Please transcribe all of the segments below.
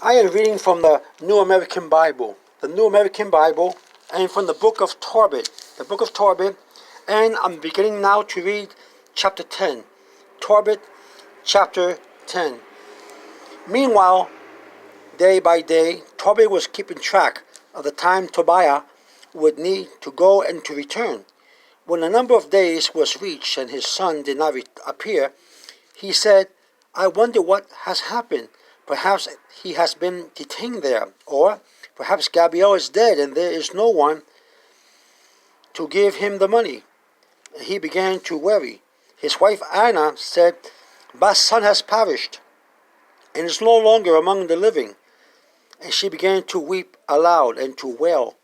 I am reading from the New American Bible. The New American Bible, and from the book of Tobit. The book of Tobit, and I'm beginning now to read chapter 10. Tobit, chapter 10. Meanwhile, day by day, Tobit was keeping track of the time Tobiah would need to go and to return. When the number of days was reached and his son did not appear, he said, "I wonder what has happened. Perhaps he has been detained there, or perhaps Gabriel is dead and there is no one to give him the money." He began to worry. His wife Edna said, "My son has perished and is no longer among the living." And she began to weep aloud and to wail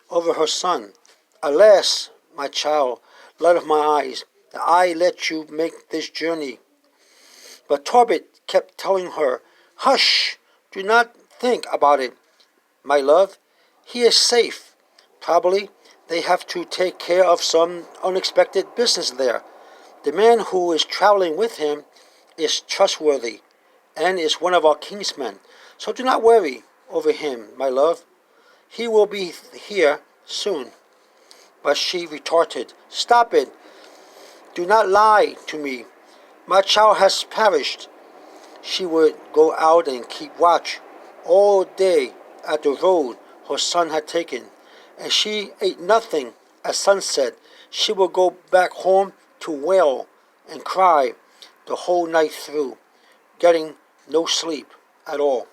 over her son. "Alas, my child, light of my eyes, that I let you make this journey." But Tobit kept telling her, "Hush, do not think about it, my love. He is safe. Probably they have to take care of some unexpected business there. The man who is traveling with him is trustworthy and is one of our kinsmen. So do not worry over him, my love. He will be here soon." But she retorted, "Stop it. Do not lie to me. My child has perished." She would go out and keep watch all day at the road her son had taken, and she ate nothing at sunset. She would go back home to wail and cry the whole night through, getting no sleep at all.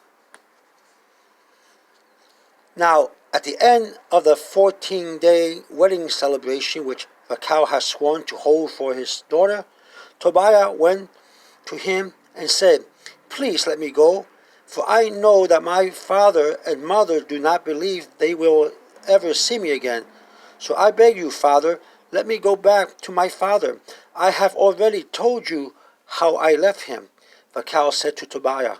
Now, at the end of the 14-day wedding celebration which Raguel had sworn to hold for his daughter, Tobiah went to him and said, "Please let me go, for I know that my father and mother do not believe they will ever see me again. So I beg you, father, let me go back to my father. I have already told you how I left him." Raguel said to Tobiah,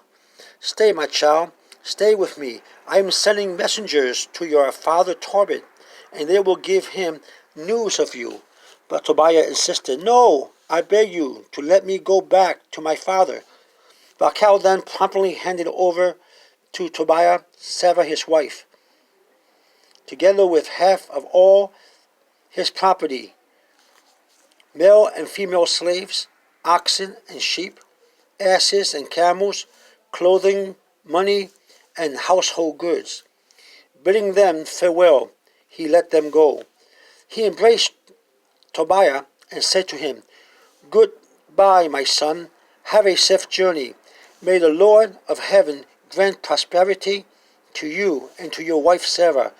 "Stay, my child, stay with me. I am sending messengers to your father Tobit, and they will give him news of you." But Tobiah insisted, "No, I beg you to let me go back to my father." Raguel then promptly handed over to Tobiah Sarah his wife, together with half of all his property, male and female slaves, oxen and sheep, asses and camels, clothing, money, and household goods. Bidding them farewell, he let them go. He embraced Tobiah and said to him, "Goodbye, my son. Have a safe journey. May the Lord of heaven grant prosperity to you and to your wife Sarah,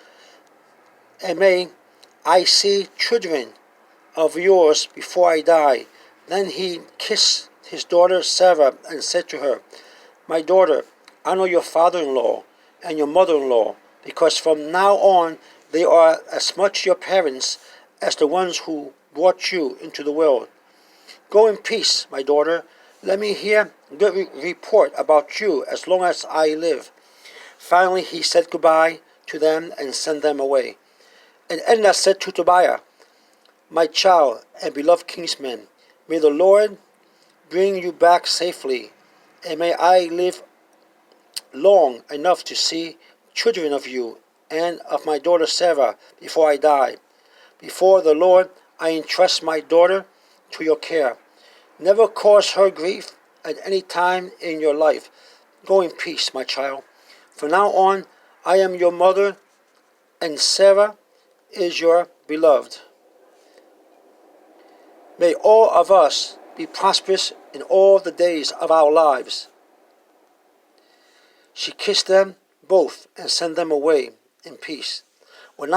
and may I see children of yours before I die." Then he kissed his daughter Sarah and said to her, "My daughter, honor your father-in-law and your mother-in-law, because from now on they are as much your parents as the ones who brought you into the world. Go in peace, my daughter. Let me hear good report about you as long as I live." Finally he said goodbye to them and sent them away. And Edna said to Tobiah, "My child and beloved kinsman, may the Lord bring you back safely, and may I live long enough to see children of you and of my daughter Sarah before I die. Before the Lord I entrust my daughter to your care. Never cause her grief at any time in your life. Go in peace, my child. From now on I am your mother, and Sarah is your beloved. May all of us be prosperous in all the days of our lives." She kissed them both and sent them away in peace. When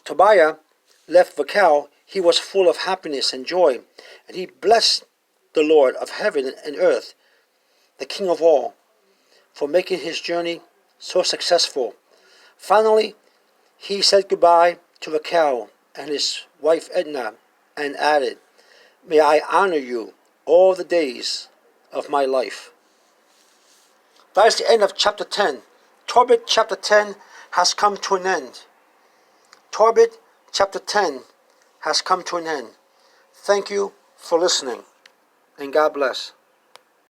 Tobiah left Raguel, he was full of happiness and joy, and he blessed the Lord of heaven and earth, the King of all, for making his journey so successful. Finally, he said goodbye to Raguel and his wife Edna and added, "May I honor you all the days of my life." That is the end of chapter 10. Tobit chapter 10 has come to an end. Tobit chapter 10 has come to an end. Thank you for listening, and God bless.